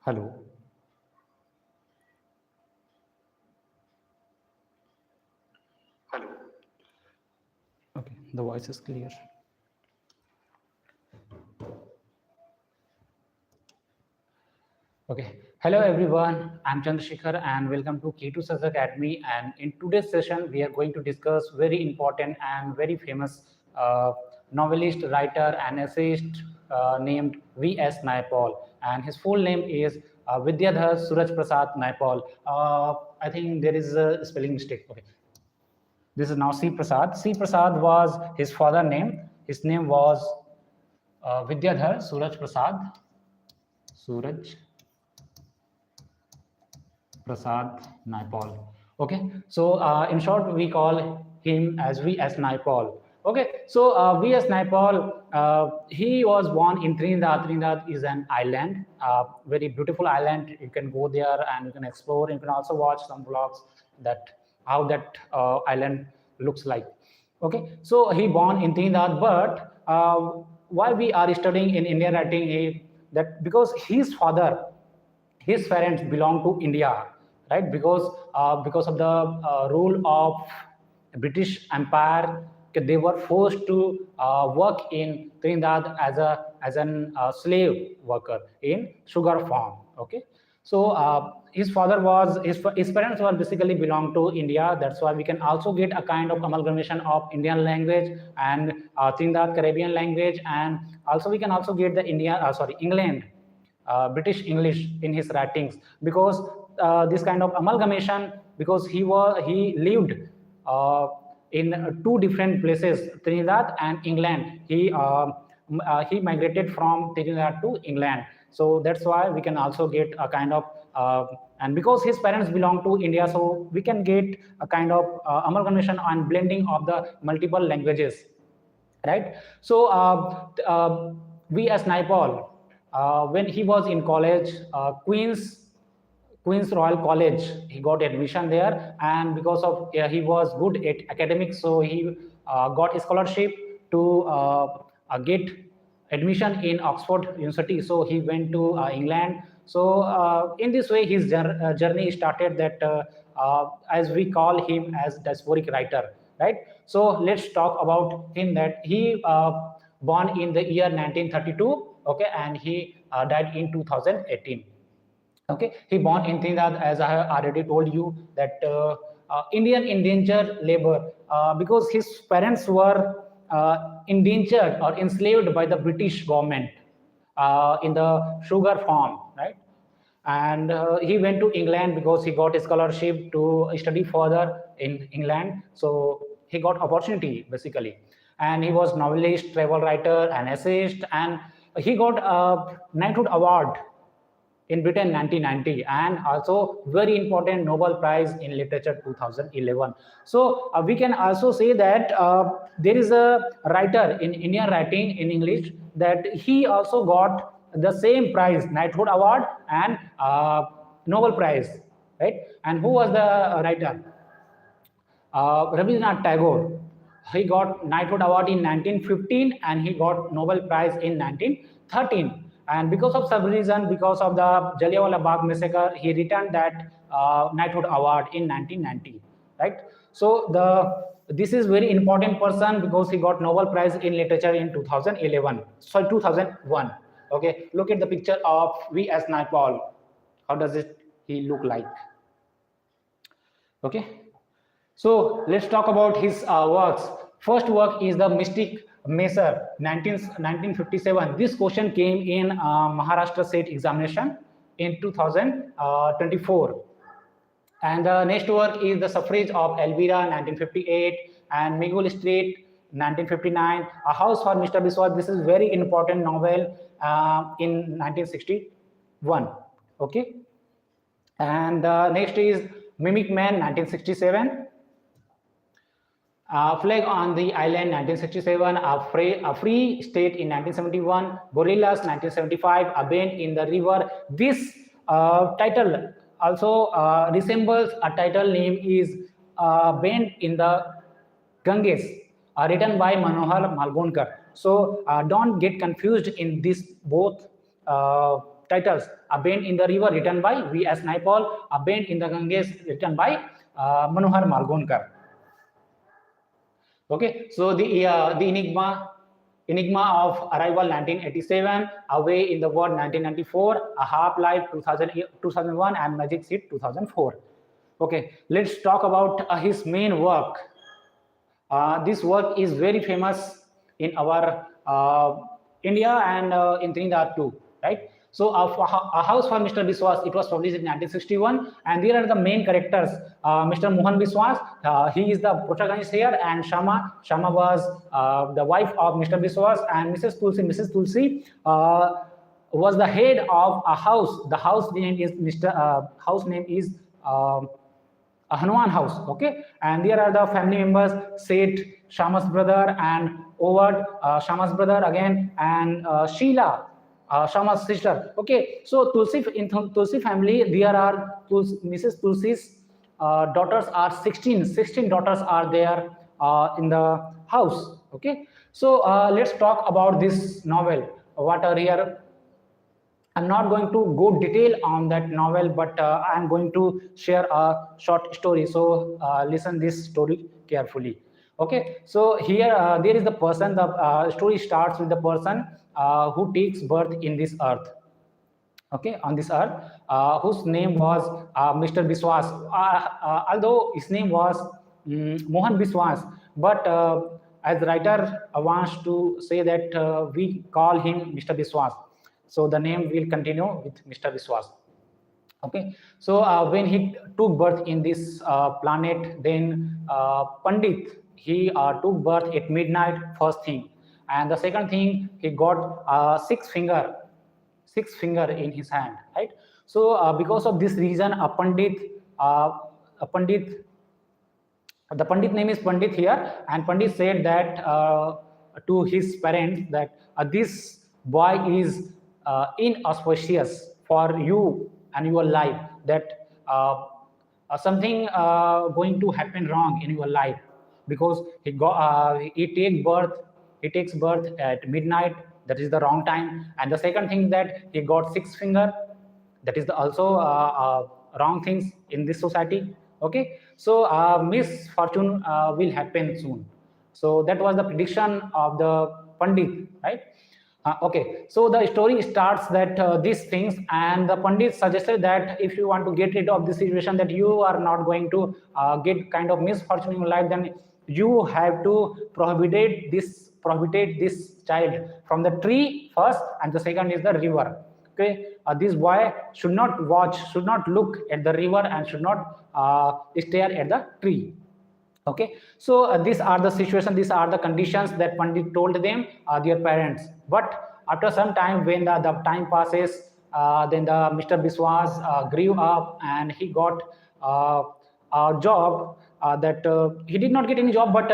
Hello. Hello. Okay, the voice is clear. Okay, hello everyone. I'm Chandrasekhar and welcome to keytosuccessugcnet. And in today's session, we are going to discuss very important and very famous novelist, writer, and essayist named V.S. Naipaul. And his full name is Vidyadhar Suraj Prasad Naipaul. I think there is a spelling mistake. Okay. This is now C. Prasad. C. Prasad was his father's name. His name was Vidyadhar Suraj Prasad. Suraj Prasad Naipaul. Okay, so in short, we call him as V.S. Naipaul. Okay, so V.S. Naipaul, he was born in Trinidad. Trinidad is an island, very beautiful island. You can go there and you can explore. You can also watch some vlogs that how that island looks like. Okay, so he born in Trinidad, but why we are studying in Indian writing, that because his parents belong to India, right? Because of the rule of British Empire, they were forced to work in Trinidad as an slave worker in sugar farm. Okay, so his parents were basically belong to India. That's why we can also get a kind of amalgamation of Indian language and Trinidad Caribbean language, and also we can also get the England. British English in his writings, because this kind of amalgamation, because he lived in two different places, Trinidad and England. He migrated from Trinidad to England, so that's why we can also get a kind of and because his parents belong to India, so we can get a kind of amalgamation and blending of the multiple languages, right? So we as Naipaul, when he was in college, Queen's Royal College, he got admission there, and because of he was good at academics, so he got a scholarship to get admission in Oxford University. So he went to England. So in this way, his journey started. That as we call him as diasporic writer, right? So let's talk about him. That he born in the year 1932. Okay, and he died in 2018. Okay, he born in Trinidad, as I have already told you, that Indian indentured labor, because his parents were indentured or enslaved by the British government in the sugar farm, right? And he went to England because he got a scholarship to study further in England. So he got opportunity basically, and he was novelist, travel writer, and essayist, and he got a knighthood award in Britain 1990, and also very important Nobel Prize in Literature 2011. So we can also say that there is a writer in Indian writing in English that he also got the same prize, Knighthood Award and Nobel Prize, right? And who was the writer? Rabindranath Tagore. He got Knighthood Award in 1915 and he got Nobel Prize in 1913. And because of some reason, because of the Jallianwala Bagh massacre, he returned that Knighthood Award in 1990. Right. So this is very important person because he got Nobel Prize in Literature in 2011. Sorry, 2001. Okay. Look at the picture of V.S. Naipaul. How does he look like? Okay. So let's talk about his works. First work is the Mystic Measure, 1957. This question came in Maharashtra State examination in 2024. And the next work is the Suffrage of Elvira, 1958, and Megul Street, 1959. A House for Mr. Biswas. This is very important novel in 1961. Okay. And next is Mimic Man, 1967. Flag on the Island, 1967, a free State in 1971, Gorillas, 1975, A Bend in the River. This title also resembles a title name is Bend in the Ganges, written by Manohar Malgonkar. So don't get confused in this both titles: A Bend in the River, written by V.S. Naipaul; A Bend in the Ganges, written by Manohar Malgonkar. Okay, so the enigma of Arrival 1987, Away in the World 1994, A Half Life 2001, and Magic Seed 2004. Okay, let's talk about his main work. This work is very famous in our India and in Trinidad too, right? So A House for Mr. Biswas, it was published in 1961, and there are the main characters. Mr. Mohan Biswas, he is the protagonist here, and Shama was the wife of Mr. Biswas, and Mrs. Tulsi was the head of a house. The house name is house name is a Hanuman house. Okay, and there are the family members: Seth, Shama's brother, and Owad, Shama's brother again, and Sheila, Shama's sister. Okay, so in Tulsi family, there are Mrs. Tulsi's daughters are 16 daughters are there in the house. Okay, so let's talk about this novel. What are here? I'm not going to go detail on that novel, but I'm going to share a short story. So listen this story carefully. Okay, so here there is the person. The story starts with the person who takes birth in this earth. Okay, on this earth, whose name was Mr. Biswas. Although his name was Mohan Biswas, but as the writer wants to say that we call him Mr. Biswas. So the name will continue with Mr. Biswas. Okay, so when he took birth in this planet, then Pandit, he took birth at midnight, first thing, and the second thing, he got six finger in his hand, right? So because of this reason, the Pandit name is Pandit here, and Pandit said that to his parents that this boy is inauspicious for you and your life, that something going to happen wrong in your life, because he takes birth at midnight, that is the wrong time, and the second thing that he got six finger, that is also wrong things in this society. Okay, so misfortune will happen soon. So that was the prediction of the Pandit, right? Okay, so the story starts that these things, and the Pandit suggested that if you want to get rid of this situation, that you are not going to get kind of misfortune in your life, then you have to prohibit this child from the tree first, and the second is the river. Okay, this boy should not look at the river, and should not stare at the tree. Okay, so these are the situation, these are the conditions that Pandit told them, their parents. But after some time, when the time passes, then the Mr. Biswas grew up, and he got a job that he did not get any job, but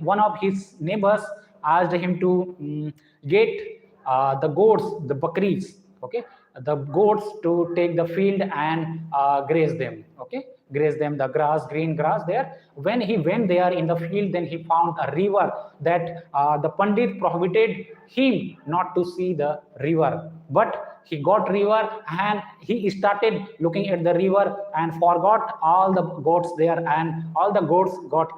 one of his neighbors asked him to get the goats, the bakris, okay, the goats, to take the field and graze them. Okay, graze them, the grass, green grass there. When he went there in the field, then he found a river that the Pandit prohibited him not to see the river, but he got river, and he started looking at the river and forgot all the goats there, and all the goats got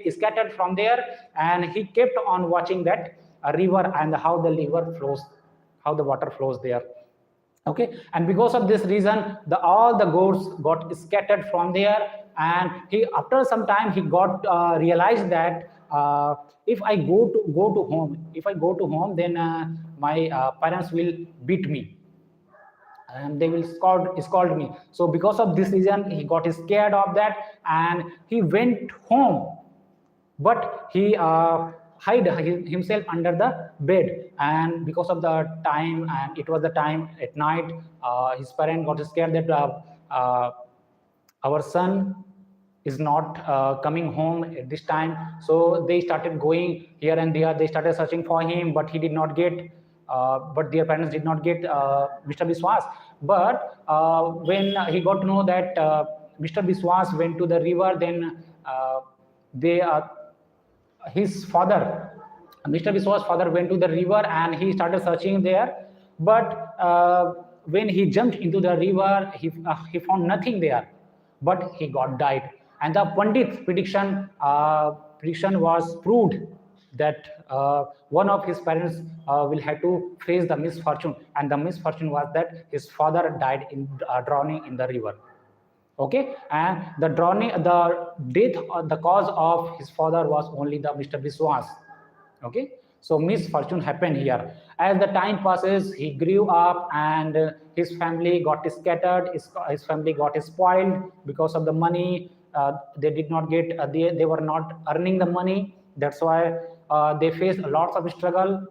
scattered from there, and he kept on watching that river and how the river flows, how the water flows there. Okay, and because of this reason, all the goats got scattered from there, and he, after some time, he got realized that if I go to home, then my parents will beat me, and they will scold me. So because of this reason, he got scared of that, and he went home, but he hide himself under the bed. And because of the time, and it was the time at night, his parents got scared that our son is not coming home at this time. So they started going here and there, they started searching for him, but he did not get but their parents did not get Mr. Biswas. But when he got to know that Mr. Biswas went to the river, then his father, Mr. Biswas' father, went to the river, and he started searching there. But when he jumped into the river, he found nothing there, but he got died. And the Pandit's prediction was proved that one of his parents will have to face the misfortune, and the misfortune was that his father died in drowning in the river. Okay, and the death, the cause of his father was only the Mr. Biswas. Okay, so misfortune happened here. As the time passes, he grew up, and his family got scattered. His family got spoiled because of the money. They did not get. They were not earning the money. That's why they faced a lot of struggle.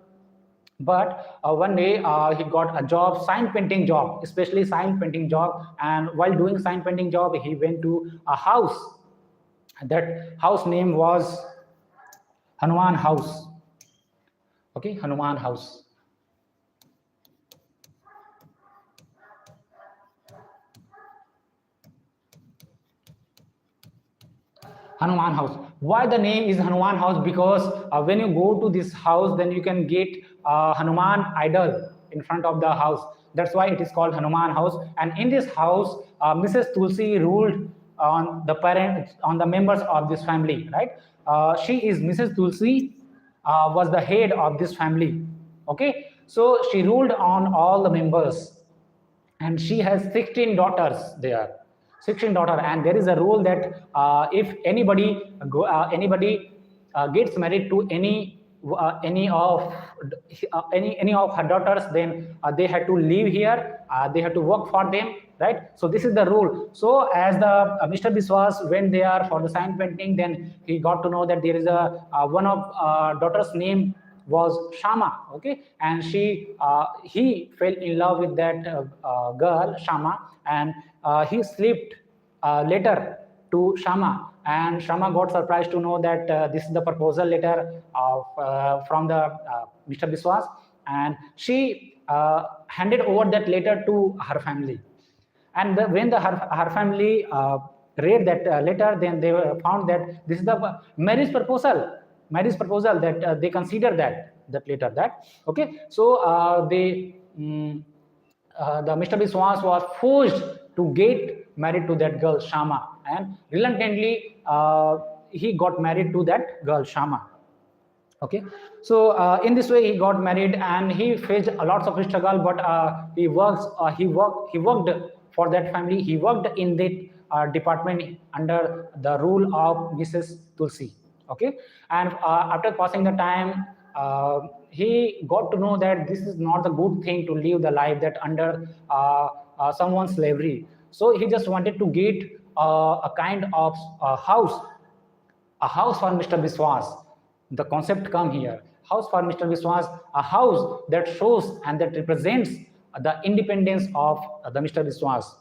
But one day he got a job, sign painting job, especially sign painting job. And while doing sign painting job, he went to a house. That house name was Hanuman House. Okay, Hanuman House. Hanuman House. Why the name is Hanuman House? Because when you go to this house, then you can get Hanuman idol in front of the house. That's why it is called Hanuman House. And in this house, Mrs. Tulsi ruled on the members of this family, right? She is Mrs. Tulsi was the head of this family. Okay, so she ruled on all the members, and she has 16 daughters there. 16 daughter, and there is a rule that if anybody gets married to any of her daughters, then they had to live here, they had to work for them, right? So this is the rule. So as the Mr. Biswas went there for the sign painting, then he got to know that there is a one of daughter's name was Shama. Okay, and he fell in love with that girl Shama, and he slipped letter to Shama, and Shama got surprised to know that this is the proposal letter from the Mr. Biswas, and she handed over that letter to her family. And when her family read that letter, then they found that this is the marriage proposal that they consider that letter, that okay. So the Mr. Biswas was forced to get married to that girl Shama, and reluctantly he got married to that girl Shama. Okay, so in this way he got married, and he faced a lots of struggle, but he worked for that family. He worked in that department under the rule of Mrs. Tulsi. Okay, and after passing the time, he got to know that this is not a good thing to live the life that under someone's slavery. So he just wanted to get a kind of house for Mr. Biswas. The concept come here. House for Mr. Biswas, a house that shows and that represents the independence of the Mr. Biswas.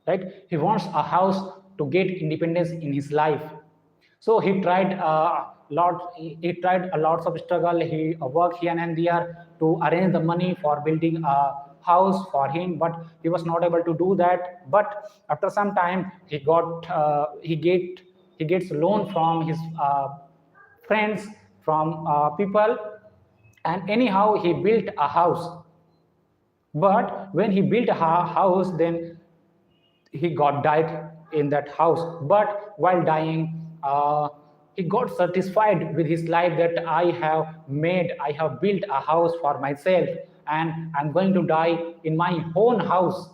Right? He wants a house to get independence in his life. So he tried a lot of struggle. He worked here and there to arrange the money for building a house for him, but he was not able to do that. But after some time, he gets loan from his friends, from people, and anyhow he built a house. But when he built a house, then he got died in that house. But while dying, he got satisfied with his life, that I have built a house for myself, and I'm going to die in my own house,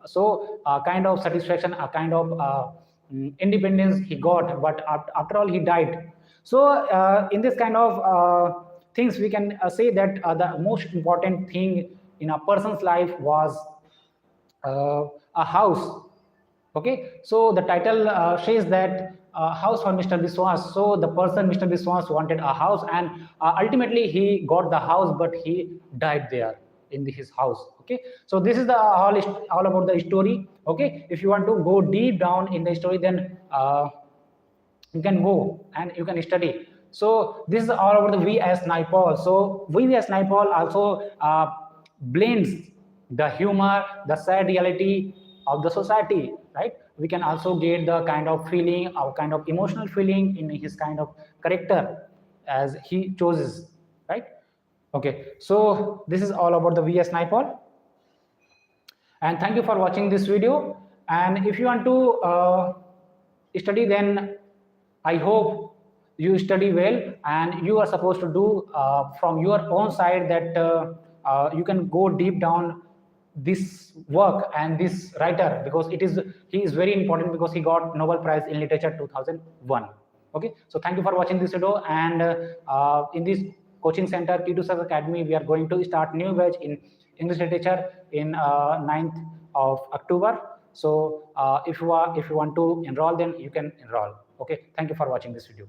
So kind of satisfaction, a kind of independence he got. But after all, he died. So in this kind of things, we can say that the most important thing in a person's life was a house. Okay, so the title says that house for Mr. Biswas. So the person Mr. Biswas wanted a house, and ultimately he got the house, but he died there in his house. Okay, so this is the all about the story. Okay, if you want to go deep down in the story, then you can go and you can study. So this is all about the V.S. Naipaul. So V.S. Naipaul also blends the humor, the sad reality of the society, right? We can also get the kind of feeling, or kind of emotional feeling in his kind of character as he chooses, right? Okay, so this is all about the V.S. Naipaul. And thank you for watching this video. And if you want to study, then I hope you study well, and you are supposed to do from your own side that you can go deep down this work and this writer, because he is very important, because he got Nobel Prize in Literature 2001. Okay, so thank you for watching this video. And in this coaching center, Key2Success Academy, we are going to start new batch in English literature in 9th of October. So if you want to enroll, then you can enroll. Okay, thank you for watching this video.